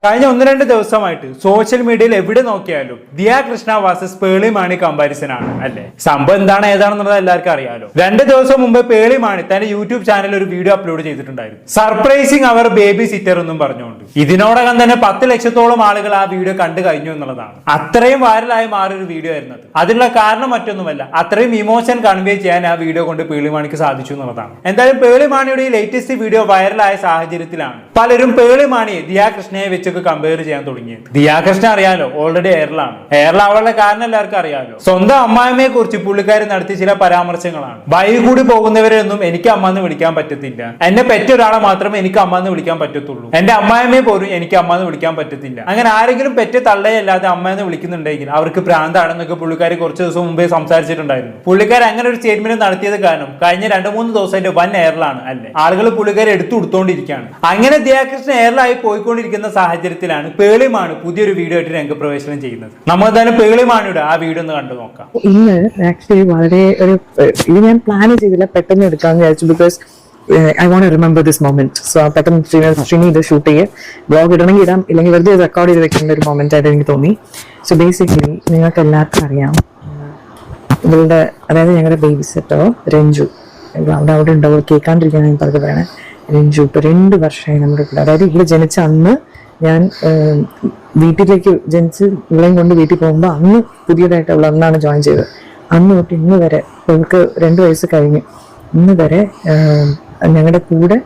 കഴിഞ്ഞ 1-2 ദിവസമായിട്ട് സോഷ്യൽ മീഡിയയിൽ എവിടെ നോക്കിയാലും ദിയ കൃഷ്ണ വേഴ്സസ് പേളി മാണി കമ്പാരിസൺ ആണ് അല്ലെ. സംഭവം എന്താണ് ഏതാണെന്നുള്ളത് എല്ലാവർക്കും അറിയാലോ. 2 ദിവസം മുമ്പ് പേളി മാണി തന്റെ യൂട്യൂബ് ചാനലിൽ ഒരു വീഡിയോ അപ്ലോഡ് ചെയ്തിട്ടുണ്ടായിരുന്നു, സർപ്രൈസിങ് അവർ ബേബി സിറ്റർ എന്നും പറഞ്ഞുകൊണ്ട്. ഇതിനോടകം തന്നെ 10 ലക്ഷത്തോളം ആളുകൾ ആ വീഡിയോ കണ്ടു കഴിഞ്ഞു എന്നുള്ളതാണ്. അത്രയും വൈറലായി മാറിയ ഒരു വീഡിയോ ആയിരുന്നു അത്. അതിനുള്ള കാരണം മറ്റൊന്നുമല്ല, അത്രയും ഇമോഷൻ കൺവേ ചെയ്യാൻ ആ വീഡിയോ കൊണ്ട് പേളി മാണിക്ക് സാധിച്ചു എന്നുള്ളതാണ്. എന്തായാലും പേളി മാണിയുടെ ഈ ലേറ്റസ്റ്റ് വീഡിയോ വൈറലായ സാഹചര്യത്തിലാണ് പലരും പേളി മാണിയെ ദിയ കൃഷ്ണയെ വെച്ചൊക്കെ കമ്പയർ ചെയ്യാൻ തുടങ്ങിയത്. ദിയ കൃഷ്ണ അറിയാലോ ഓൾറെഡി എയറിലാവാനുള്ള കാരണം എല്ലാവർക്കും അറിയാലോ. സ്വന്തം അമ്മായിമ്മയെ കുറിച്ച് പുള്ളിക്കാരി നടത്തിയ ചില പരാമർശങ്ങളാണ്. വഴി കൂടി പോകുന്നവരെയൊന്നും എനിക്ക് അമ്മ എന്ന് വിളിക്കാൻ പറ്റത്തില്ല, എന്നെ പെറ്റ ഒരാളെ മാത്രമേ എനിക്ക് അമ്മ എന്ന് വിളിക്കാൻ പറ്റത്തുള്ളൂ, എന്റെ അമ്മായിമ്മയെ പോലും എനിക്ക് അമ്മ എന്ന് വിളിക്കാൻ പറ്റത്തില്ല. അങ്ങനെ ആരെങ്കിലും പെറ്റ തള്ളയല്ലാതെ അമ്മ എന്ന് വിളിക്കുന്നുണ്ടെങ്കിൽ അവർക്ക് ഭ്രാന്താണെന്നൊക്കെ പുള്ളിക്കാരി കുറച്ച് ദിവസം മുമ്പേ സംസാരിച്ചിട്ടുണ്ടായിരുന്നു. പുള്ളിക്കാരി അങ്ങനെ ഒരു സ്റ്റേറ്റ്മെന്റ് നടത്തിയത് കാരണം കഴിഞ്ഞ 2-3 ദിവസമായിട്ട് വൻ എയറിലാണ് അല്ലെ. ആളുകൾ പുള്ളിക്കാരി എടുത്തു കൊടുത്തോണ്ടിരിക്കുകയാണ്. അങ്ങനെ ദിയ കൃഷ്ണ എയറിലായി പോയിക്കൊണ്ടിരിക്കുന്ന സാഹചര്യത്തിലാണ് പേളി മാണി പുതിയൊരു വീഡിയോ ആയിട്ട് രംഗപ്രവേശനം ചെയ്യുന്നത്. നമ്മൾ എന്തായാലും പേളി മാണിയുടെ ആ വീഡിയോ ഒന്ന് കണ്ടു നോക്കാം. ഇന്ന് ആക്ച്വലി വളരെ ഇത് ഞാൻ പ്ലാൻ ചെയ്തില്ല, പെട്ടെന്ന് എടുക്കാമെന്ന് വിചാരിച്ചു. Because I want to remember this moment. So പെട്ടെന്ന് ശ്രീനി ഇത് ഷൂട്ട് ചെയ്ത് ബ്ലോഗ് ഇടണമെങ്കിൽ ഇടാം, ഇല്ലെങ്കിൽ വെറുതെ റെക്കോർഡ് ചെയ്ത് വെക്കേണ്ട ഒരു മൊമെന്റ് ആയിട്ട് എനിക്ക് തോന്നി. സോ ബേസിക്കലി നിങ്ങൾക്ക് എല്ലാവർക്കും അറിയാം, ഇവളുടെ അതായത് ഞങ്ങളുടെ ബേബി സെറ്റോ രഞ്ജു അവിടെ ഉണ്ടാവും, കേൾക്കാണ്ടിരിക്കാൻ ഞാൻ പറഞ്ഞു പറയണേ. രഞ്ജു ഇപ്പൊ 2 വർഷമായി നമ്മുടെ കൂടെ. അതായത് ഇവിടെ ജനിച്ച അന്ന് ഞാൻ വീട്ടിലേക്ക് ജനിച്ച് ഇവളെയും കൊണ്ട് വീട്ടിൽ പോകുമ്പോൾ അന്ന് പുതിയതായിട്ട് അവൾ അന്നാണ് ജോയിൻ ചെയ്തത്. അന്ന് തൊട്ട് ഇന്ന് വരെ അവൾക്ക് 2 വയസ്സ് കഴിഞ്ഞു. ഇന്ന് വരെ ഞങ്ങളുടെ കൂടെ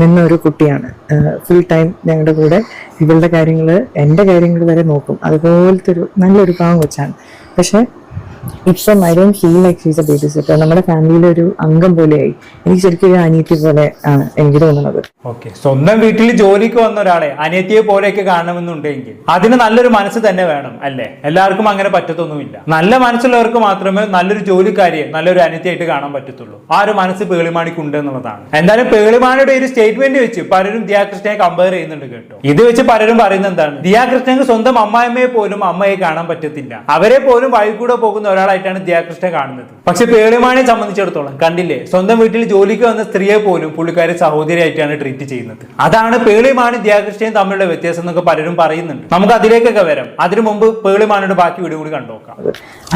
നിന്ന ഒരു കുട്ടിയാണ്. ഫുൾ ടൈം ഞങ്ങളുടെ കൂടെ ഇവളുടെ കാര്യങ്ങൾ എൻ്റെ കാര്യങ്ങൾ വരെ നോക്കും. അതുപോലത്തെ നല്ലൊരു പാവം കൊച്ചാണ്. പക്ഷെ ഇപ്പം I don't feel like she's A baby sitter. നമ്മുടെ ഫാമിലിയിലെ ഒരു അംഗം പോലെയായി. എനിക്ക് ശരിക്കും ഒരു അനിയത്തി പോലെ ആണ് എനിക്ക് തോന്നുന്നത്. ഓക്കെ, സ്വന്തം വീട്ടിൽ ജോലിക്ക് വന്ന ഒരാളെ അനിയത്തിയെ പോലെയൊക്കെ കാണണമെന്നുണ്ടെങ്കിൽ അതിന് നല്ലൊരു മനസ്സ് തന്നെ വേണം അല്ലെ. എല്ലാവർക്കും അങ്ങനെ പറ്റത്തൊന്നുമില്ല. നല്ല മനസ്സുള്ളവർക്ക് മാത്രമേ നല്ലൊരു ജോലിക്കാരിയെ നല്ലൊരു അനിയത്തിയായിട്ട് കാണാൻ പറ്റത്തുള്ളൂ. ആ ഒരു മനസ്സ് പേളിമാണിക്കുണ്ട് എന്നുള്ളതാണ്. എന്തായാലും പേളിമാണിയുടെ ഒരു സ്റ്റേറ്റ്മെന്റ് വെച്ച് പലരും ദിയ കൃഷ്ണയെ കമ്പയർ ചെയ്യുന്നുണ്ട് കേട്ടോ. ഇത് വെച്ച് പലരും പറയുന്നത് എന്താണ്, ദിയ കൃഷ്ണയ്ക്ക് സ്വന്തം അമ്മായിമ്മയെ പോലും അമ്മയെ കാണാൻ പറ്റത്തില്ല, അവരെ പോലും വഴി കൂടെ പോകുന്ന ഒരാളായിട്ടാണ് ദിയ കൃഷ്ണ കാണുന്നത്. പക്ഷെ പേളിമാണിയെ സംബന്ധിച്ചിടത്തോളം കണ്ടില്ലേ, സ്വന്തം വീട്ടിൽ ജോലിക്ക് വന്ന സ്ത്രീയെ പോലും പുള്ളിക്കാരെ സഹോദരിയായിട്ടാണ് ട്രീറ്റ് ചെയ്യുന്നത്. അതാണ് പേളിമാണി ദിയ കൃഷ്ണയും തമ്മിലുള്ള വ്യത്യാസം എന്നൊക്കെ പലരും പറയുന്നുണ്ട്. നമുക്ക് അതിലേക്കൊക്കെ വരാം. അതിനു മുമ്പ് പേളിമാണിയുടെ ബാക്കി വീഡിയോ കൂടി കണ്ടുനോക്കാം.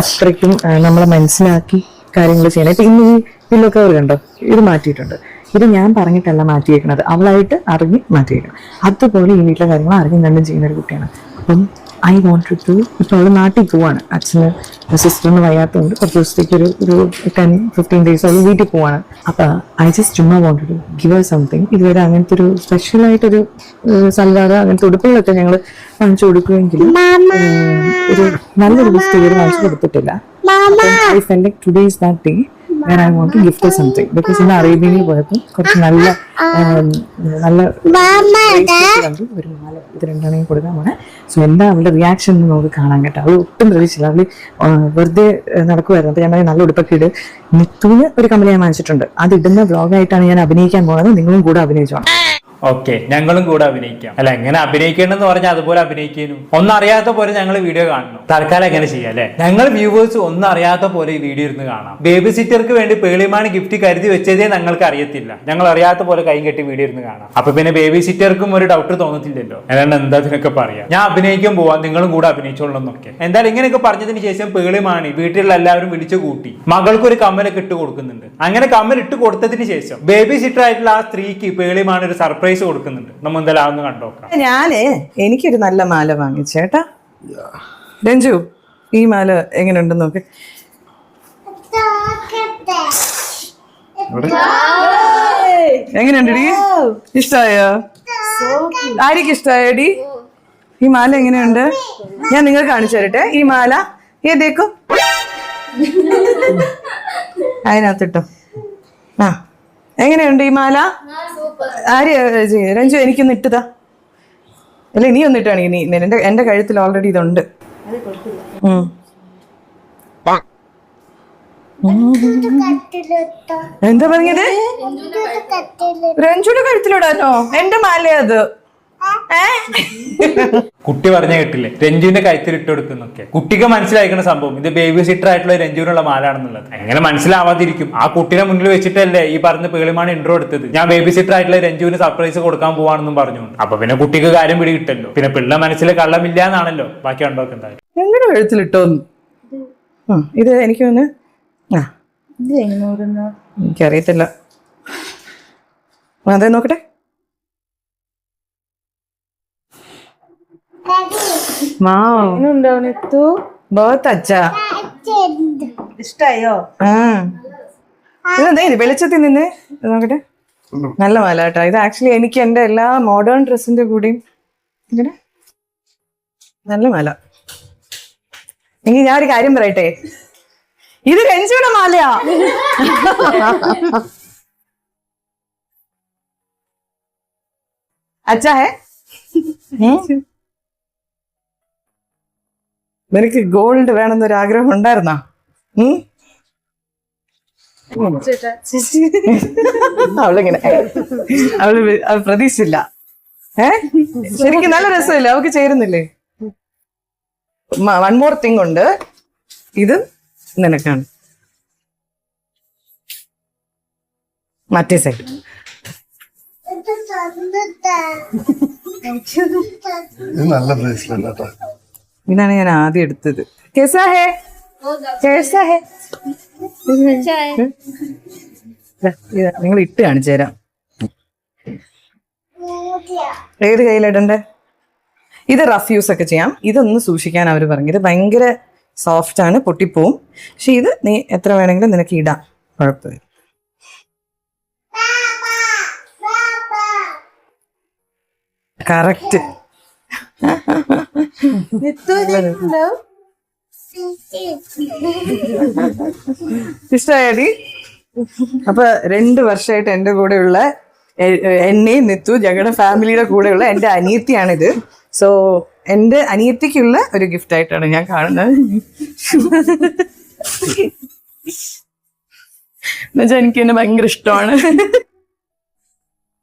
അത്രയ്ക്കും നമ്മളെ മനസ്സിലാക്കി കാര്യങ്ങൾ ചെയ്യണം. ഇപ്പൊ ഇന്ന് ഈ പില്ലൊക്കെ അവർ കണ്ടോ, ഇത് മാറ്റിയിട്ടുണ്ട്. ഇത് ഞാൻ പറഞ്ഞിട്ടല്ല മാറ്റിയേക്കുന്നത്, അവളായിട്ട് അറിഞ്ഞ് മാറ്റിയേക്കണം. അതുപോലെ ഈ വീട്ടിലെ കാര്യങ്ങൾ അറിഞ്ഞും കണ്ടും ചെയ്യുന്ന ഒരു കുട്ടിയാണ്. അപ്പം ഐ വോണ്ടഡ് ടു, ഇപ്പൊ അവള് നാട്ടിൽ പോവാണ്. അച്ഛന് സിസ്റ്ററിന് വയ്യാത്തതുകൊണ്ട് കുറച്ച് ദിവസത്തേക്ക് ഒരു 10-15 ഡേയ്സ് അവൾ വീട്ടിൽ പോവാണ്. അപ്പൊ ഐ ജസ്റ്റ് ചുമ്മാ wanted to give her something. ഇതുവരെ അങ്ങനത്തെ ഒരു സ്പെഷ്യലായിട്ടൊരു സൽവാർ അങ്ങനത്തെ ഉടുപ്പുകളൊക്കെ ഞങ്ങൾ വാങ്ങിച്ചു കൊടുക്കുമെങ്കിലും ഒരു നല്ലൊരു ഗിഫ്റ്റ് ഇതുവരെ വാങ്ങിച്ചു കൊടുത്തിട്ടില്ല. I felt like today is that day where I want to gift her something. Because in അറേബ്യയിൽ പോയപ്പോൾ കുറച്ച് നല്ല ഒരു മാല ഇത് 2 കൊടുക്കാൻ പോണേ. സോ എന്താ അവളുടെ റിയാക്ഷൻ നമുക്ക് കാണാൻ കേട്ടോ. അവൾ ഒട്ടും പ്രതീക്ഷിച്ചില്ല. അവള് വെറുതെ നടക്കുമായിരുന്നു. അപ്പൊ ഞാൻ നല്ല ഉടുപ്പൊക്കെ ഇട് നിത്തുവിന് ഒരു കമ്പനി ഞാൻ വാങ്ങിച്ചിട്ടുണ്ട്. അത് ഇടുന്ന വ്ളോഗായിട്ടാണ് ഞാൻ അഭിനയിക്കാൻ പോകുന്നത്. നിങ്ങളും കൂടെ അഭിനയിച്ചോണം. ഓക്കെ, ഞങ്ങളും കൂടെ അഭിനയിക്കാം. അല്ല, എങ്ങനെ അഭിനയിക്കണമെന്ന് പറഞ്ഞാൽ അതുപോലെ അഭിനയിക്കാനും. ഒന്നും അറിയാത്ത പോലെ ഞങ്ങൾ വീഡിയോ കാണണം. തൽക്കാലം എങ്ങനെ ചെയ്യാം അല്ലെ. ഞങ്ങൾ വ്യൂവേഴ്സ് ഒന്നും അറിയാത്ത പോലെ ഈ വീഡിയോ ഇരുന്ന് കാണാം. ബേബി സിറ്റർക്ക് വേണ്ടി പേളിമാണി ഗിഫ്റ്റ് കരുതി വെച്ചതേ ഞങ്ങൾക്ക് അറിയത്തില്ല. ഞങ്ങൾ അറിയാത്ത പോലെ കൈ കെട്ടി വീഡിയോ ഇരുന്ന് കാണാം. അപ്പൊ പിന്നെ ബേബി സിറ്റർക്കും ഒരു ഡൗട്ട് തോന്നത്തില്ലല്ലോ. അല്ലാണ്ട് എന്താ ഇതിനൊക്കെ പറയാം. ഞാൻ അഭിനയിക്കാൻ പോവാം, നിങ്ങളും കൂടെ അഭിനയിച്ചോളണം എന്നൊക്കെ. എന്തായാലും ഇങ്ങനെയൊക്കെ പറഞ്ഞതിന് ശേഷം പേളിമാണി വീട്ടിലുള്ള എല്ലാവരും വിളിച്ചു കൂട്ടി മകൾക്ക് ഒരു കമ്മലൊക്കെ ഇട്ട് കൊടുക്കുന്നുണ്ട്. അങ്ങനെ കമ്മൽ ഇട്ട് കൊടുത്തതിന് ശേഷം ബേബി സിറ്റർ ആയിട്ടുള്ള ആ സ്ത്രീക്ക് പേളിമാണി ഒരു സർപ്രൈസ് കൊടുക്കുന്നുണ്ട്. നമ്മൾ എന്തായാലും അതൊന്ന് കണ്ടോക്കാം. എനിക്കൊരു നല്ല മാല വാങ്ങിച്ചേട്ടാ. രഞ്ജു, ഈ മാല എങ്ങനെയുണ്ടെന്ന് നോക്ക്. എങ്ങനെയുണ്ടടി? ഇഷ്ടായോ? ആര്യക്ക് ഇഷ്ടായോടി? ഈ മാല എങ്ങനെയുണ്ട്? ഞാൻ നിങ്ങൾക്ക് കാണിച്ചു തരട്ടെ. ഈ മാല ഏതേക്കും അതിനകത്തിട്ടോ. ആ, എങ്ങനെയുണ്ട് ഈ മാല? ആര്യ രഞ്ജു എനിക്കൊന്ന് ഇട്ടുതാ. അല്ല, നീ ഒന്നിട്ടാണെങ്കിൽ നീ എന്റെ കഴുത്തിൽ ഓൾറെഡി ഇതുണ്ട്. എന്താ പറഞ്ഞത്? രഞ്ജുയുടെ കഴുത്തിലിടാനോ? എന്റെ മാല അത്. കുട്ടി പറഞ്ഞ കേട്ടില്ലേ രഞ്ജുവിന്റെ കഴുത്തിൽ ഇട്ട് കൊടുക്കുന്നൊക്കെ. കുട്ടിക്ക് മനസ്സിലായിരിക്കുന്ന സംഭവം ഇത് ബേബി സിറ്റർ ആയിട്ടുള്ള രഞ്ജുവിനുള്ള മാലാണെന്നുള്ളത്. എങ്ങനെ മനസ്സിലാവാതിരിക്കും? ആ കുട്ടിനെ മുന്നിൽ വെച്ചിട്ടല്ലേ ഈ പറഞ്ഞ പേളിമാണ് ഇൻട്രോ എടുത്തത്. ഞാൻ ബേബി സിറ്റർ ആയിട്ടുള്ള രഞ്ജുവിന് സർപ്രൈസ് കൊടുക്കാൻ പോവാണെന്നും പറഞ്ഞുകൊണ്ട്. അപ്പൊ പിന്നെ കുട്ടിക്ക് കാര്യം പിടി കിട്ടല്ലോ. പിന്നെ പിള്ള മനസ്സിൽ കള്ളമില്ല എന്നാണല്ലോ ബാക്കി ഉണ്ടോക്കെ എന്തായാലും. എങ്ങനെ കഴുത്തിലിട്ടോന്ന് ഇത് എനിക്ക് ഒന്ന് എനിക്കറിയത്തില്ല. അതെ നോക്കട്ടെ. बहुत अच्छा ഇഷ്ടായോ? ഇതെന്താ ഇത് വെളിച്ചത്തിൽ നിന്ന് നോക്കട്ടെ. നല്ല മാല കേട്ടോ. ഇത് ആക്ച്വലി എനിക്ക് എന്റെ എല്ലാ മോഡേൺ ഡ്രസ്സിന്റെ കൂടെയും ഇങ്ങനെ നല്ല മാല. എങ്കിൽ ഞാൻ ഒരു കാര്യം പറയട്ടെ, ഇത് രഞ്ജുയുടെ മാലയാ. അച്ഛാ ഹേ നിനക്ക് ഗോൾഡ് വേണമെന്നൊരു ആഗ്രഹം ഉണ്ടായിരുന്നാ? അവളിങ്ങനെ അവള് പ്രതീക്ഷിച്ചില്ല. ശരിക്കും നല്ല രസമില്ല? അവക്ക് ചേരുന്നില്ലേ? വൺ മോർ തിങ് ഉണ്ട്, ഇത് നിനക്കാണ്. മറ്റേ സൈഡ് നല്ല ബ്രേസ്ലെറ്റ് കേട്ടോ. ഇതാണ് ഞാൻ ആദ്യം എടുത്തത്. കേസാ ഹേ കേസാ ഹേ നിങ്ങൾ ഇട്ട് കാണിച്ചു തരാം. ഏത് കയ്യിലിടണ്ടേ? ഇത് റഫ് യൂസ് ഒക്കെ ചെയ്യാം. ഇതൊന്ന് സൂക്ഷിക്കാൻ അവർ പറഞ്ഞു. ഇത് ഭയങ്കര സോഫ്റ്റ് ആണ്, പൊട്ടിപ്പോവും. പക്ഷെ ഇത് നീ എത്ര വേണമെങ്കിലും നിനക്ക് ഇടാം, കുഴപ്പമില്ല. കറക്റ്റ്. ഇഷ്ടമായടി? അപ്പൊ 2 വർഷമായിട്ട് എന്റെ കൂടെയുള്ള എന്നെയും നിത്തു ഞങ്ങളുടെ ഫാമിലിയുടെ കൂടെയുള്ള എന്റെ അനിയത്തിയാണിത്. സോ എന്റെ അനിയത്തിക്കുള്ള ഒരു ഗിഫ്റ്റ് ആയിട്ടാണ് ഞാൻ കാണുന്നത്. എന്നുവെച്ചാൽ എനിക്ക് എന്നെ ഭയങ്കര ഇഷ്ടമാണ്.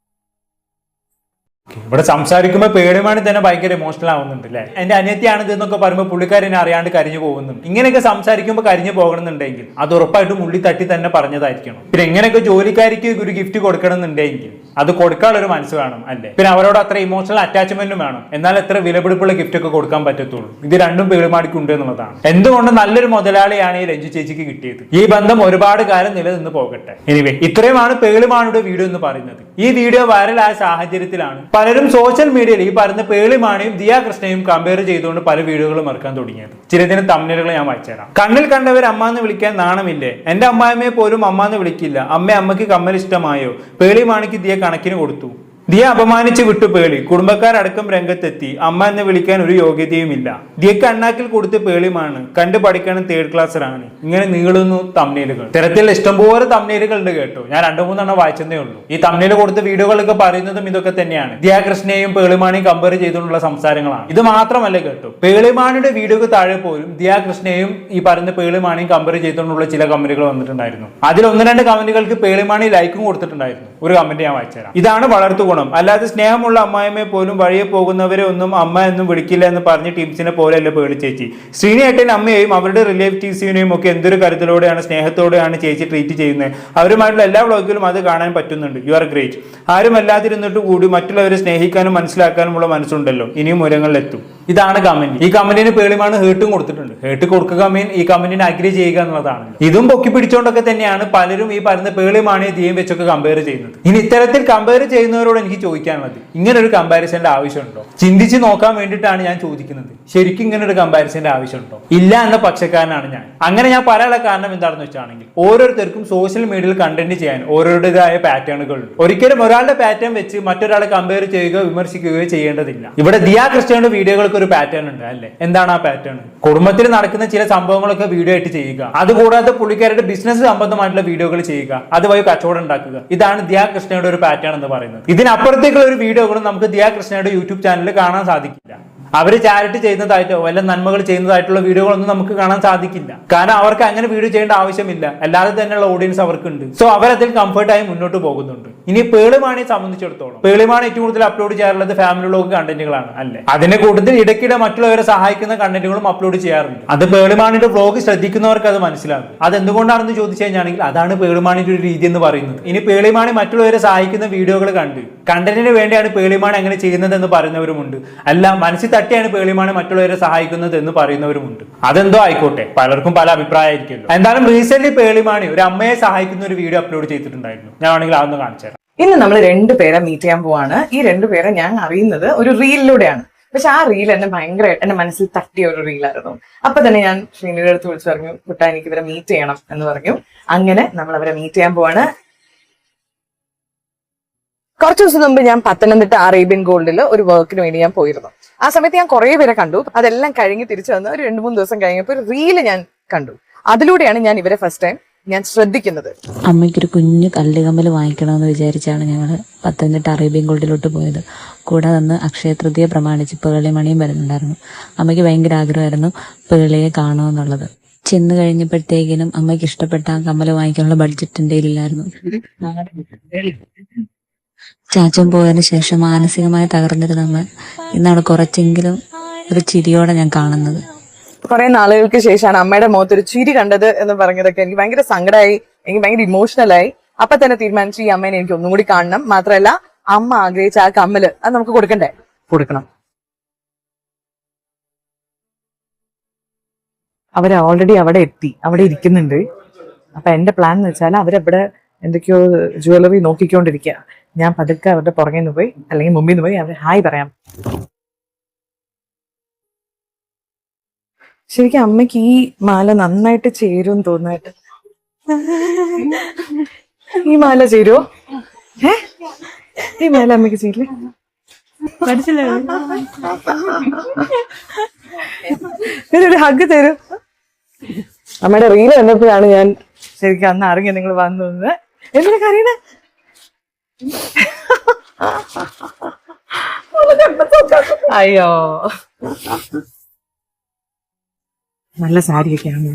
ഇവിടെ സംസാരിക്കുമ്പോൾ പേടിമാണി തന്നെ ഭയങ്കര ഇമോഷണൽ ആവുന്നുണ്ട് അല്ലേ? എന്റെ അനിയത്തിയാണ് ഇതെന്നൊക്കെ പറയുമ്പോൾ പുള്ളിക്കാരനെ അറിയാണ്ട് കരിഞ്ഞു പോകുന്നുണ്ട്. ഇങ്ങനെയൊക്കെ സംസാരിക്കുമ്പോൾ കരിഞ്ഞു പോകണമെന്നുണ്ടെങ്കിൽ അത് ഉറപ്പായിട്ടും ഉള്ളി തട്ടി തന്നെ പറഞ്ഞതായിരിക്കണം. പിന്നെ എങ്ങനെയൊക്കെ ജോലിക്കാരിക്ക് ഒരു ഗിഫ്റ്റ് കൊടുക്കണം എന്നുണ്ടെങ്കിൽ അത് കൊടുക്കാനുള്ള ഒരു മനസ്സ് വേണം അല്ലേ? പിന്നെ അവരോട് അത്ര ഇമോഷണൽ അറ്റാച്ച്മെന്റും വേണം. എന്നാൽ എത്ര വിലപിടിപ്പുള്ള ഗിഫ്റ്റ് ഒക്കെ കൊടുക്കാൻ പറ്റത്തുള്ളൂ. ഇത് രണ്ടും പേളിമാണിക്ക് ഉണ്ട് എന്നുള്ളതാണ്. എന്തുകൊണ്ട് നല്ലൊരു മുതലാളിയാണ് ഈ രഞ്ജു ചേച്ചിക്ക് കിട്ടിയത്. ഈ ബന്ധം ഒരുപാട് കാലം നിലനിന്ന് പോകട്ടെ. എനിവേ ഇത്രയുമാണ് പേളിമാണിയുടെ വീഡിയോ എന്ന് പറയുന്നത്. ഈ വീഡിയോ വൈറലായ സാഹചര്യത്തിലാണ് പലരും സോഷ്യൽ മീഡിയയിൽ ഈ പറയുന്ന പേളിമാണിയും ദിയ കൃഷ്ണയും കമ്പയർ ചെയ്തുകൊണ്ട് പല വീഡിയോകളും ഇറക്കാൻ തുടങ്ങിയത്. ചിലതിന് തമ്മിലുകൾ ഞാൻ വായിച്ചുതരാം. കണ്ണിൽ കണ്ടവർ അമ്മ എന്ന് വിളിക്കാൻ നാണമില്ലേ? എന്റെ അമ്മായിമ്മയെ പോലും അമ്മ എന്ന് വിളിക്കില്ല. അമ്മയ്ക്ക് കമ്മൽ ഇഷ്ടമായോ? പേളിമാണിക്ക് ദിയ കണക്കിന് കൊടുത്തു. ദിയ അപമാനിച്ച് വിട്ടു പേളി. കുടുംബക്കാരടക്കം രംഗത്തെത്തി. അമ്മ എന്ന് വിളിക്കാൻ ഒരു യോഗ്യതയുമില്ല. ദിയക്ക് അണ്ണാക്കിൽ കൊടുത്ത് പേളിമാണ്. കണ്ടു പഠിക്കണം, 3rd ക്ലാസ്സിലാണ്. ഇങ്ങനെ നീളുന്നു തമ്മിലുകൾ. ഇത്തരത്തിൽ ഇഷ്ടംപോലെ തമ്മിലുകൾ ഉണ്ട് കേട്ടോ. ഞാൻ 2-3 വായിച്ചതേ ഉള്ളൂ. ഈ തമ്മിൽ കൊടുത്ത വീഡിയോകളൊക്കെ പറയുന്നതും ഇതൊക്കെ തന്നെയാണ്. ദിയ കൃഷ്ണയെയും പേളിമാണിയും കമ്പയർ ചെയ്തുകൊണ്ടുള്ള സംസാരങ്ങളാണ്. ഇത് മാത്രമല്ല കേട്ടോ, പേളിമാണിയുടെ വീഡിയോക്ക് താഴെ പോലും ദിയ കൃഷ്ണയും ഈ പറയുന്ന പേളിമാണിയും കമ്പയർ ചെയ്തുകൊണ്ടുള്ള ചില കമന്റുകൾ വന്നിട്ടുണ്ടായിരുന്നു. അതിൽ 1-2 കമന്റുകൾക്ക് പേളിമാണി ലൈക്കും കൊടുത്തിട്ടുണ്ടായിരുന്നു. ഒരു കമന്റ് ഞാൻ വായിച്ചുതരാം. ഇതാണ് വളർത്തു ഗുണം. അല്ലാതെ സ്നേഹമുള്ള അമ്മായിമ്മയെ പോലും വഴിയെ പോകുന്നവരെ ഒന്നും അമ്മ എന്നും വിളിക്കില്ല എന്ന് പറഞ്ഞ് ടീംസിനെ പോലെയല്ല പേളി ചേച്ചി. ശ്രീനിയേട്ടൻ അമ്മയെയും അവരുടെ റിലേറ്റീവ്സിനെയും ഒക്കെ എന്തൊരു കരുതലോടെയാണ് സ്നേഹത്തോടെയാണ് ചേച്ചി ട്രീറ്റ് ചെയ്യുന്നത്. അവരുമായിട്ടുള്ള എല്ലാ വ്ളോഗിലും അത് കാണാൻ പറ്റുന്നുണ്ട്. You are great. ആരും അല്ലാതിരുന്നിട്ട് കൂടി മറ്റുള്ളവരെ സ്നേഹിക്കാനും മനസ്സിലാക്കാനുമുള്ള മനസ്സുണ്ടല്ലോ. ഇനിയും ഉയരങ്ങളിലെത്തും. ഇതാണ് കമന്റ്. ഈ കമന്റിന് പേളിമാണ് ഹേർട്ടും കൊടുത്തിട്ടുണ്ട്. ഹേർട്ട് കൊടുക്കുക മീൻ ഈ കമന്റിന് അഗ്രി ചെയ്യുക എന്നുള്ളതാണ്. ഇതും പൊക്കി പിടിച്ചോണ്ടൊക്കെ തന്നെയാണ് പലരും ഈ പറയുന്ന പേളിമാണ് ദിയം വെച്ചൊക്കെ കമ്പയർ ചെയ്യുന്നത്. ഇനി ഇത്തരത്തിൽ കമ്പയർ ചെയ്യുന്നവരോട് എനിക്ക് ചോദിക്കാനുള്ളത്, ഇങ്ങനെ ഒരു കമ്പാരിസന്റെ ആവശ്യമുണ്ടോ? ചിന്തിച്ച് നോക്കാൻ വേണ്ടിയിട്ടാണ് ഞാൻ ചോദിക്കുന്നത്. ശരിക്കും ഇങ്ങനെ ഒരു കമ്പാരിസന്റെ ആവശ്യമുണ്ടോ? ഇല്ല എന്ന പക്ഷക്കാരനാണ് ഞാൻ. അങ്ങനെ ഞാൻ പറയാനുള്ള കാരണം എന്താണെന്ന് വെച്ചാണെങ്കിൽ ഓരോരുത്തർക്കും സോഷ്യൽ മീഡിയയിൽ കണ്ടന്റ് ചെയ്യാൻ ഓരോരുടേതായ പാറ്റേണുകൾ ഉണ്ട്. ഒരിക്കലും ഒരാളുടെ പാറ്റേൺ വെച്ച് മറ്റൊരാളെ കമ്പയർ ചെയ്യുകയോ വിമർശിക്കുകയോ ചെയ്യേണ്ടതില്ല. ഇവിടെ ദിയ കൃഷ്ണയുടെ വീഡിയോകൾക്ക് ഒരു പാറ്റേൺ ഉണ്ട് അല്ലെ? എന്താണ് ആ പാറ്റേൺ? കുടുംബത്തിൽ നടക്കുന്ന ചില സംഭവങ്ങളൊക്കെ വീഡിയോ ആയിട്ട് ചെയ്യുക. അതുകൂടാതെ പുള്ളിക്കാരുടെ ബിസിനസ് സംബന്ധമായിട്ടുള്ള വീഡിയോകൾ ചെയ്യുക, അതുവഴി കച്ചവടം ഉണ്ടാക്കുക. ഇതാണ് ദിയ കൃഷ്ണയുടെ ഒരു പാറ്റേൺ എന്ന് പറയുന്നത്. ഇതിനപ്പുറത്തേക്കുള്ള ഒരു വീഡിയോകളും നമുക്ക് ദിയ കൃഷ്ണയുടെ യൂട്യൂബ് ചാനലിൽ കാണാൻ സാധിക്കില്ല. അവര് ചാരിറ്റി ചെയ്യുന്നതായിട്ടോ വല്ല നന്മകൾ ചെയ്യുന്നതായിട്ടുള്ള വീഡിയോകളൊന്നും നമുക്ക് കാണാൻ സാധിക്കില്ല. കാരണം അവർക്ക് അങ്ങനെ വീഡിയോ ചെയ്യേണ്ട ആവശ്യമില്ല, അല്ലാതെ തന്നെയുള്ള ഓഡിയൻസ് അവർക്കുണ്ട്. സോ അവരതിൽ കംഫർട്ടായി മുന്നോട്ട് പോകുന്നുണ്ട്. ഇനി പേളിമാണിയെ സംബന്ധിച്ചിടത്തോളം പേളിമാണി ഏറ്റവും കൂടുതൽ അപ്ലോഡ് ചെയ്യാറുള്ളത് ഫാമിലി വ്ലോഗ് കണ്ടന്റുകളാണ് അല്ലെ. അതിന്റെ കൂടുതൽ ഇടയ്ക്കിടെ മറ്റുള്ളവരെ സഹായിക്കുന്ന കണ്ടന്റുകളും അപ്ലോഡ് ചെയ്യാറുണ്ട്. അത് പേളിമാണിയുടെ വ്ലോഗ് ശ്രദ്ധിക്കുന്നവർക്ക് അത് മനസ്സിലാകും. അത് എന്തുകൊണ്ടാണെന്ന് ചോദിച്ചു കഴിഞ്ഞാണെങ്കിൽ അതാണ് പേളിമാണിന്റെ ഒരു രീതി എന്ന് പറയുന്നത്. ഇനി പേളിമാണി മറ്റുള്ളവരെ സഹായിക്കുന്ന വീഡിയോകൾ കണ്ട് കണ്ടന്റിന് വേണ്ടിയാണ് പേളിമാണി അങ്ങനെ ചെയ്യുന്നത് എന്ന് പറയുന്നവരുമുണ്ട്. അല്ല, മനസ്സിൽ തട്ടിയാണ് പേളിമാണി മറ്റുള്ളവരെ സഹായിക്കുന്നത് എന്ന് പറയുന്നവരുമുണ്ട്. അതെന്തോ ആയിക്കോട്ടെ, പലർക്കും പല അഭിപ്രായമായിരിക്കുമല്ലോ. എന്തായാലും റീസെന്റ് പേളിമാണി ഒരു അമ്മയെ സഹായിക്കുന്ന ഒരു വീഡിയോ അപ്ലോഡ് ചെയ്തിട്ടുണ്ടായിരുന്നു. ഞാൻ ആണെങ്കിൽ അതൊന്ന് കാണിച്ചു തരാം. ഇന്ന് നമ്മൾ രണ്ടുപേരെ മീറ്റ് ചെയ്യാൻ പോവാണ്. ഈ രണ്ടുപേരെ ഞാൻ അറിയുന്നത് ഒരു റീലിലൂടെയാണ്. പക്ഷെ ആ റീൽ എന്നെ ഭയങ്കരമായിട്ട് എന്റെ മനസ്സിൽ തട്ടിയ ഒരു റീലായിരുന്നു. അപ്പൊ തന്നെ ഞാൻ ശ്രീനിയുടെ അടുത്ത് വിളിച്ചു പറഞ്ഞു, കുട്ടാ എനിക്ക് ഇവരെ മീറ്റ് ചെയ്യണം എന്ന് പറഞ്ഞു. അങ്ങനെ നമ്മൾ അവരെ മീറ്റ് ചെയ്യാൻ പോവാണ്. കുറച്ചു ദിവസം മുമ്പ് ഞാൻ പത്തനംതിട്ട അറേബ്യൻ ഗോൾഡിൽ ഒരു വർക്കിന് വേണ്ടി ഞാൻ പോയിരുന്നു. ആ സമയത്ത് ഞാൻ കുറെ പേരെ കണ്ടു. അതെല്ലാം കഴിഞ്ഞ് തിരിച്ചു വന്ന് ഒരു 2-3 ദിവസം കഴിഞ്ഞപ്പോൾ ഒരു റീല് ഞാൻ കണ്ടു. അതിലൂടെയാണ് ഞാൻ ഇവരെ ഫസ്റ്റ് ടൈം ഞാൻ ശ്രദ്ധിക്കുന്നത്. അമ്മയ്ക്കൊരു കുഞ്ഞു കല്ലുകമ്മൽ വാങ്ങിക്കണമെന്ന് വിചാരിച്ചാണ് ഞങ്ങൾ പത്തനംതിട്ട അറേബ്യൻ ഗോൾഡിലോട്ട് പോയത്. കൂടാതെ അന്ന് അക്ഷയ തൃതീയ പ്രമാണിച്ച് പേളിമണിയും വരുന്നുണ്ടായിരുന്നു. അമ്മയ്ക്ക് ഭയങ്കര ആഗ്രഹമായിരുന്നു പേളിയെ കാണുമെന്നുള്ളത്. ചെന്ന് കഴിഞ്ഞപ്പോഴത്തേക്കിനും അമ്മയ്ക്ക് ഇഷ്ടപ്പെട്ട ആ കമ്മൽ വാങ്ങിക്കാനുള്ള ബഡ്ജറ്റ് എൻ്റെ കയ്യിലില്ലായിരുന്നു. ചാച്ചൻ പോയതിനു ശേഷം മാനസികമായി തകർന്നിരുന്ന അമ്മ ഇന്നാണ് കുറച്ചെങ്കിലും ഒരു ചിരിയോടെ ഞാൻ കാണുന്നത്. കുറെ നാളുകൾക്ക് ശേഷമാണ് അമ്മയുടെ മുഖത്ത് ഒരു ചിരി കണ്ടത് എന്ന് പറഞ്ഞതൊക്കെ എനിക്ക് ഭയങ്കര സങ്കടമായി, എനിക്ക് ഭയങ്കര ഇമോഷണലായി. അപ്പൊ തന്നെ തീരുമാനിച്ചു ഈ അമ്മേനെ എനിക്ക് ഒന്നും കൂടി കാണണം. മാത്രമല്ല അമ്മ ആഗ്രഹിച്ച ആ കമ്മല് അത് നമുക്ക് കൊടുക്കണ്ടേ, കൊടുക്കണം. അവര് ഓൾറെഡി അവിടെ എത്തി, അവിടെ ഇരിക്കുന്നുണ്ട്. അപ്പൊ എന്റെ പ്ലാൻ എന്ന് വെച്ചാൽ അവരവിടെ എന്തൊക്കെയോ ജ്വല്ലറി നോക്കിക്കൊണ്ടിരിക്കുക. ഞാൻ പതുക്കെ അവരുടെ പുറകെ നിന്ന് പോയി അല്ലെങ്കിൽ മുമ്പിൽ നിന്ന് പോയി അവർ ഹായ് പറയാം. ശരിക്കും അമ്മയ്ക്ക് ഈ മാല നന്നായിട്ട് ചേരും തോന്നായിട്ട്. ഈ മാല ചേരുവോ? ഈ മാല അമ്മയ്ക്ക് ചേരില്ലേ? ഒരു ഹഗ് തരൂ. അമ്മയുടെ റീല് കണ്ടപ്പോഴാണ് ഞാൻ ശരിക്കും അന്ന് അറിഞ്ഞ നിങ്ങൾ വന്നു. എന്തിനാ കരയണേ? അയ്യോ, നല്ല സാരിയൊക്കെയാണ്.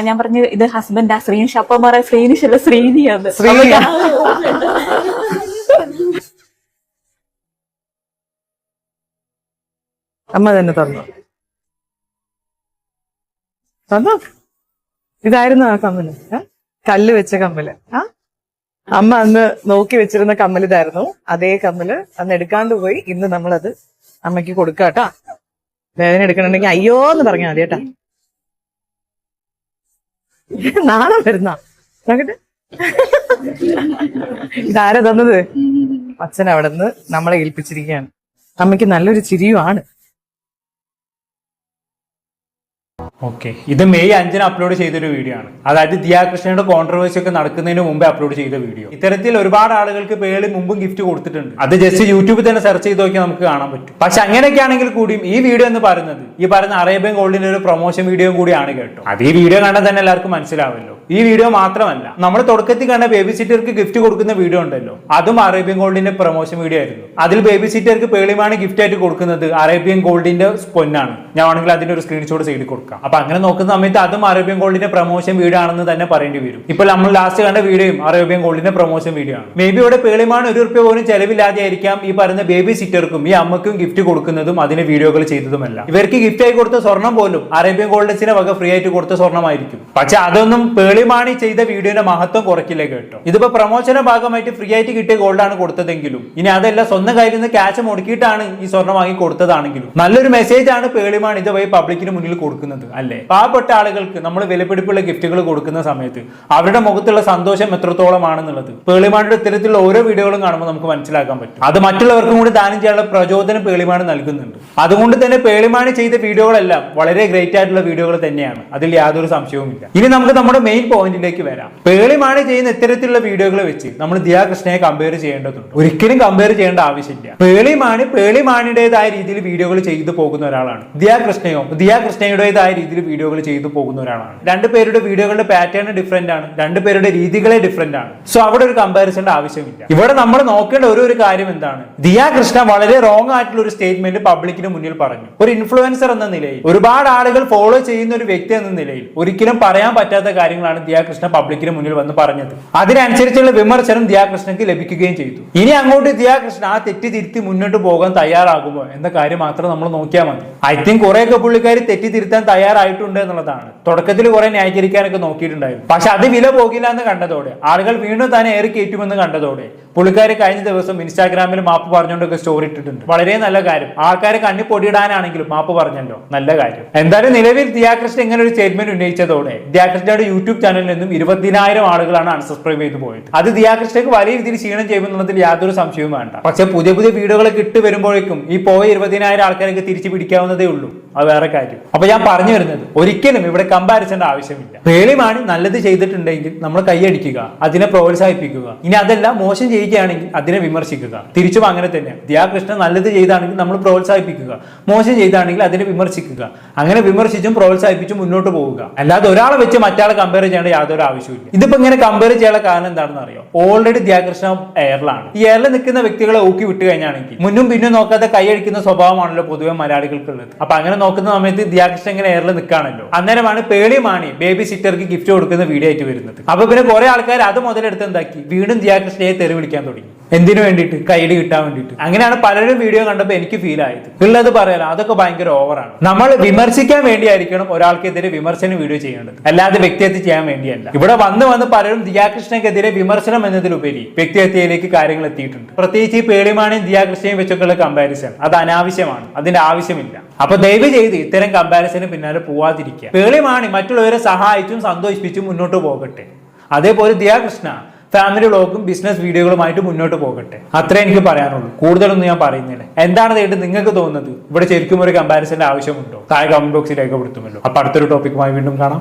ഞാൻ പറഞ്ഞു ഇത് ഹസ്ബൻഡ് ശ്രീനിഷ്. അപ്പം പറയാം ശ്രീനിഷ് അല്ല ശ്രീനിയാണ്. അമ്മ തന്നെ തന്നു. ഇതായിരുന്നു ആ കമ്മല്, കല്ല് വെച്ച കമ്മല്. അമ്മ അന്ന് നോക്കി വെച്ചിരുന്ന കമ്മൽ ഇതായിരുന്നു. അതേ കമ്മല് അന്ന് എടുക്കാണ്ട് പോയി. ഇന്ന് നമ്മളത് അമ്മയ്ക്ക് കൊടുക്കാട്ടാ. വേദന എടുക്കണമെങ്കിൽ അയ്യോ എന്ന് പറഞ്ഞാൽ മതി കേട്ടാ. നാളെ വരുന്ന ഇതാരാ തന്നത്? അച്ഛൻ അവിടെ നിന്ന് നമ്മളെ ഏൽപ്പിച്ചിരിക്കുകയാണ്. അമ്മയ്ക്ക് നല്ലൊരു ചിരിയുമാണ്. ഓക്കെ, ഇത് മെയ് 5-ന് അപ്ലോഡ് ചെയ്തൊരു വീഡിയോ ആണ്. അതായത് ദിയാകൃഷ്ണയുടെ കോൺട്രവേഴ്സി ഒക്കെ നടക്കുന്നതിന് മുമ്പേ അപ്ലോഡ് ചെയ്ത വീഡിയോ. ഇത്തരത്തിൽ ഒരുപാട് ആളുകൾക്ക് പേളി മുമ്പും ഗിഫ്റ്റ് കൊടുത്തിട്ടുണ്ട്. അത് ജസ്റ്റ് യൂട്യൂബിൽ തന്നെ സെർച്ച് ചെയ്ത് നോക്കിയാൽ നമുക്ക് കാണാൻ പറ്റും. പക്ഷെ അങ്ങനെയൊക്കെ ആണെങ്കിൽ കൂടിയും ഈ വീഡിയോ എന്ന് പറയുന്നത് ഈ പറയുന്ന അറേബ്യൻ ഗോൾഡിന്റെ ഒരു പ്രൊമോഷൻ വീഡിയോ കൂടിയാണ് കേട്ടോ. അത് ഈ വീഡിയോ കണ്ടാൽ തന്നെ എല്ലാവർക്കും മനസ്സിലാവല്ലോ. ഈ വീഡിയോ മാത്രമല്ല, നമ്മൾ തുടക്കത്തിൽ കണ്ട ബേബി സിറ്റർക്ക് ഗിഫ്റ്റ് കൊടുക്കുന്ന വീഡിയോ ഉണ്ടല്ലോ, അതും അറേബ്യൻ ഗോൾഡിന്റെ പ്രൊമോഷൻ വീഡിയോ ആയിരുന്നു. അതിൽ ബേബി സിറ്റർക്ക് പേളിമാണ് ഗിഫ്റ്റ് ആയിട്ട് കൊടുക്കുന്നത് അറേബ്യൻ ഗോൾഡിന്റെ പൊന്നാണ്. ഞാൻ ആണെങ്കിൽ അതിന്റെ ഒരു സ്ക്രീൻഷോട്ട് സൈഡിൽ കൊടുക്കാം. അപ്പൊ അങ്ങനെ നോക്കുന്ന സമയത്ത് അതും അറേബ്യൻ ഗോൾഡിന്റെ പ്രൊമോഷൻ വീഡിയോ ആണെന്ന് തന്നെ പറയേണ്ടി വരും. ഇപ്പൊ നമ്മൾ ലാസ്റ്റ് കണ്ട വീഡിയോയും അറേബ്യൻ ഗോൾഡിന്റെ പ്രൊമോഷൻ വീഡിയോ ആണ്. മേ ബി ഇവിടെ പേളിമാണ് ₹1 പോലും ചെലവില്ലാതെ ആയിരിക്കാം ഈ പറയുന്ന ബേബി സിറ്റർക്കും ഈ അമ്മക്കും ഗിഫ്റ്റ് കൊടുക്കുന്നതും അതിന് വീഡിയോകൾ ചെയ്തതുമല്ല. ഇവർക്ക് ഗിഫ്റ്റ് ആയി കൊടുത്ത സ്വർണം പോലും അറേബ്യൻ ഗോൾഡൻസിന്റെ വക ഫ്രീ ആയിട്ട് കൊടുത്ത സ്വർണ്ണമായിരിക്കും. പക്ഷെ അതൊന്നും പേളിമാണി ചെയ്ത വീഡിയോയുടെ മഹത്വം കുറയ്ക്കില്ല കേട്ടോ. ഇതിപ്പോ പ്രൊമോഷന്റെ ഭാഗമായിട്ട് ഫ്രീ ആയിട്ട് കിട്ടിയ ഗോൾഡാണ് കൊടുത്തതെങ്കിലും ഇനി അതല്ല സ്വന്തം കയ്യിൽ നിന്ന് ക്യാഷ് മുടക്കിയിട്ടാണ് ഈ സ്വർണ്ണം വാങ്ങി കൊടുത്തതാണെങ്കിലും നല്ലൊരു മെസ്സേജ് ആണ് പേളിമാണി ഇതുവഴി പബ്ലിക്കിന് മുന്നിൽ കൊടുക്കുന്നത് അല്ലേ. പാവപ്പെട്ട ആളുകൾക്ക് നമ്മൾ വിലപിടിപ്പുള്ള ഗിഫ്റ്റുകൾ കൊടുക്കുന്ന സമയത്ത് അവരുടെ മുഖത്തുള്ള സന്തോഷം എത്രത്തോളമാണെന്നുള്ളത് പേളിമാണിയുടെ ഇത്തരത്തിലുള്ള ഓരോ വീഡിയോകളും കാണുമ്പോൾ നമുക്ക് മനസ്സിലാക്കാൻ പറ്റും. അത് മറ്റുള്ളവർക്കും കൂടി ദാനം ചെയ്യാനുള്ള പ്രചോദനം പേളിമാണി നൽകുന്നുണ്ട്. അതുകൊണ്ട് തന്നെ പേളിമാണി ചെയ്ത വീഡിയോകളെല്ലാം വളരെ ഗ്രേറ്റ് ആയിട്ടുള്ള വീഡിയോകൾ തന്നെയാണ്. അതിൽ യാതൊരു സംശയവുമില്ല. ഇനി നമുക്ക് നമ്മുടെ മെയിൻ പോയിന്റിലേക്ക് വരാം. പേളിമാണി ചെയ്യുന്ന ഇത്തരത്തിലുള്ള വീഡിയോകൾ വെച്ച് നമ്മൾ ദിയ കൃഷ്ണയെ കമ്പയർ ചെയ്യേണ്ടതുണ്ട്? ഒരിക്കലും കമ്പയർ ചെയ്യേണ്ട ആവശ്യമില്ല. പേളിമാണിയുടേതായ രീതിയിൽ വീഡിയോകൾ ചെയ്തു പോകുന്ന ഒരാളാണ്. ദിയ കൃഷ്ണയുടേതായ രീതിയിൽ വീഡിയോകൾ ചെയ്തു പോകുന്ന ഒരാളാണ്. രണ്ടുപേരുടെ വീഡിയോകളുടെ പാറ്റേൺ ഡിഫറെന്റ് ആണ്, രണ്ടുപേരുടെ രീതികളെ ഡിഫറെന്റ് ആണ്. സോ അവിടെ ഒരു കമ്പാരിസന്റെ ആവശ്യമില്ല. ഇവിടെ നമ്മൾ നോക്കേണ്ട ഒരു കാര്യം എന്താണ്, ദിയ കൃഷ്ണ വളരെ റോങ് ആയിട്ടുള്ള ഒരു സ്റ്റേറ്റ്മെന്റ് പബ്ലിക്കിന് മുന്നിൽ പറഞ്ഞു. ഒരു ഇൻഫ്ലുവൻസർ എന്ന നിലയിൽ, ഒരുപാട് ആളുകൾ ഫോളോ ചെയ്യുന്ന ഒരു വ്യക്തി എന്ന നിലയിൽ ഒരിക്കലും പറയാൻ പറ്റാത്ത കാര്യങ്ങളാണ് ദിയ കൃഷ്ണ പബ്ലിക്കിന് മുന്നിൽ വന്ന് പറഞ്ഞത്. അതിനനുസരിച്ചുള്ള വിമർശനം ദിയ കൃഷ്ണയ്ക്ക് ലഭിക്കുകയും ചെയ്തു. ഇനി അങ്ങോട്ട് ദിയ കൃഷ്ണ ആ തെറ്റ് തിരുത്തി മുന്നോട്ട് പോകാൻ തയ്യാറാകുമോ എന്ന കാര്യം മാത്രം നമ്മൾ നോക്കിയാൽ മതി. ഐ തിങ്ക് കുറെയൊക്കെ പുള്ളിക്കാർ തെറ്റി തിരുത്താൻ തയ്യാറായിട്ടുണ്ട് എന്നുള്ളതാണ്. തുടക്കത്തിൽ കുറെ ന്യായീകരിക്കാനൊക്കെ നോക്കിയിട്ടുണ്ടായിരുന്നു. പക്ഷെ അത് വില പോകില്ല എന്ന് കണ്ടതോടെ, ആളുകൾ വീണ്ടും തന്നെ ഏറി കയറ്റുമെന്ന് കണ്ടതോടെ പുള്ളിക്കാർ കഴിഞ്ഞ ദിവസം ഇൻസ്റ്റാഗ്രാമിൽ മാപ്പ് പറഞ്ഞുകൊണ്ടൊക്കെ സ്റ്റോറി ഇട്ടിട്ടുണ്ട്. വളരെ നല്ല കാര്യം. ആൾക്കാരെ കണ്ണി പൊടിയിടാനാണെങ്കിലും മാപ്പ് പറഞ്ഞല്ലോ, നല്ല കാര്യം. എന്തായാലും നിലവിൽ ദിയ കൃഷ്ണ ഇങ്ങനെ ഒരു സ്റ്റേറ്റ്മെന്റ് ഉന്നയിച്ചതോടെ ദിയ കൃഷ്ണയുടെ യൂട്യൂബ് ചാനലിൽ നിന്നും 20,000 ആളുകളാണ് അൺസബ്സ്ക്രൈബ് ചെയ്ത് പോയത്. അത് ദിയ കൃഷ്ണയ്ക്ക് വലിയ രീതിയിൽ ക്ഷീണം ചെയ്യുമെന്നുള്ളതിൽ യാതൊരു സംശയവും വേണ്ട. പക്ഷെ പുതിയ വീഡിയോകളൊക്കെ ഇട്ട് വരുമ്പോഴേക്കും ഈ പോയ 20,000 ആൾക്കാരൊക്കെ തിരിച്ചു പിടിക്കാവുന്നതേ ഉള്ളൂ. അത് വേറെ കാര്യം. അപ്പൊ ഞാൻ പറഞ്ഞു വരുന്നത്, ഒരിക്കലും ഇവിടെ കമ്പാരിസന്റെ ആവശ്യമില്ല. പേളിമാണി നല്ലത് ചെയ്തിട്ടുണ്ടെങ്കിൽ നമ്മൾ കൈയടിക്കുക, അതിനെ പ്രോത്സാഹിപ്പിക്കുക. ഇനി അതല്ല മോശം ചെയ്യുകയാണെങ്കിൽ അതിനെ വിമർശിക്കുക. തിരിച്ചും അങ്ങനെ തന്നെ. ദിയ കൃഷ്ണ നല്ലത് ചെയ്താണെങ്കിൽ നമ്മൾ പ്രോത്സാഹിപ്പിക്കുക, മോശം ചെയ്താണെങ്കിൽ അതിനെ വിമർശിക്കുക. അങ്ങനെ വിമർശിച്ചും പ്രോത്സാഹിപ്പിച്ചും മുന്നോട്ട് പോവുക. അല്ലാതെ ഒരാളെ വെച്ച് മറ്റാളെ കമ്പയർ ചെയ്യേണ്ട യാതൊരു ആവശ്യമില്ല. ഇതിപ്പോ ഇങ്ങനെ കമ്പയർ ചെയ്യാനുള്ള കാരണം എന്താണെന്ന് അറിയോ? ഓൾറെഡി ദിയ കൃഷ്ണ എയറിലാണ്. ഈ എയറിൽ നിൽക്കുന്ന വ്യക്തികളെ ഊക്കി വിട്ട് കഴിഞ്ഞാണെങ്കിൽ മുന്നും പിന്നും നോക്കാതെ കൈയടിക്കുന്ന സ്വഭാവമാണല്ലോ പൊതുവെ മലയാളികൾക്കുള്ളത്. അപ്പൊ അങ്ങനെ നോക്കുന്ന സമയത്ത് ദിയ കൃഷ്ണ ഇങ്ങനെ എയറിൽ നിൽക്കുകയാണല്ലോ. അന്നേരമാണ് പേളിമാണി ബേബി സിറ്റർക്ക് ഗിഫ്റ്റ് കൊടുക്കുന്ന വീഡിയോ ആയിട്ട് വരുന്നത്. അപ്പൊ പിന്നെ കുറെ ആൾക്കാർ അത് മുതലെടുത്ത് എന്താക്കി, വീണ്ടും ദിയ കൃഷ്ണയെ തെറി വിളിക്കാൻ തുടങ്ങി. എന്തിനു വേണ്ടിയിട്ട്? കൈഡി കിട്ടാൻ വേണ്ടിയിട്ട്. അങ്ങനെയാണ് പലരും വീഡിയോ കണ്ടപ്പോൾ എനിക്ക് ഫീൽ ആയത്. ഉള്ളത് പറയാലോ, അതൊക്കെ ഭയങ്കര ഓവറാണ്. നമ്മൾ വിമർശിക്കാൻ വേണ്ടിയായിരിക്കണം ഒരാൾക്കെതിരെ വിമർശന വീഡിയോ ചെയ്യേണ്ടത്, അല്ലാതെ വ്യക്തിഹത്യ ചെയ്യാൻ വേണ്ടിയല്ല. ഇവിടെ വന്ന് പലരും ദിയ കൃഷ്ണയ്ക്കെതിരെ വിമർശനം എന്നതിലുപരി വ്യക്തിഹത്യയിലേക്ക് കാര്യങ്ങൾ എത്തിയിട്ടുണ്ട്. പ്രത്യേകിച്ച് ഈ പേളിമാണിയും ദിയ കൃഷ്ണയും വെച്ചൊക്കെയുള്ള കമ്പാരിസൺ അത് അനാവശ്യമാണ്, അതിന്റെ ആവശ്യമില്ല. അപ്പൊ ദയവ് ചെയ്ത് ഇത്തരം കമ്പാരിസന് പിന്നാലെ പോവാതിരിക്കുക. പേളിമാണി മറ്റുള്ളവരെ സഹായിച്ചും സന്തോഷിപ്പിച്ചും മുന്നോട്ട് പോകട്ടെ. അതേപോലെ ദിയ കൃഷ്ണ ഫാമിലി വ്ളോഗും ബിസിനസ് വീഡിയോകളുമായിട്ട് മുന്നോട്ട് പോകട്ടെ. അത്രേ എനിക്ക് പറയാനുള്ളൂ. കൂടുതലൊന്നും ഞാൻ പറയുന്നില്ല. എന്താണ് നേരിട്ട് നിങ്ങൾക്ക് തോന്നുന്നത്? ഇവിടെ ശരിക്കും ഒരു കമ്പാരിസന്റെ ആവശ്യമുണ്ടോ? താഴെ കമന്റ് ബോക്സിൽ രേഖപ്പെടുത്തുമല്ലോ. അപ്പൊ അടുത്തൊരു ടോപ്പിക്കുമായി വീണ്ടും കാണാം.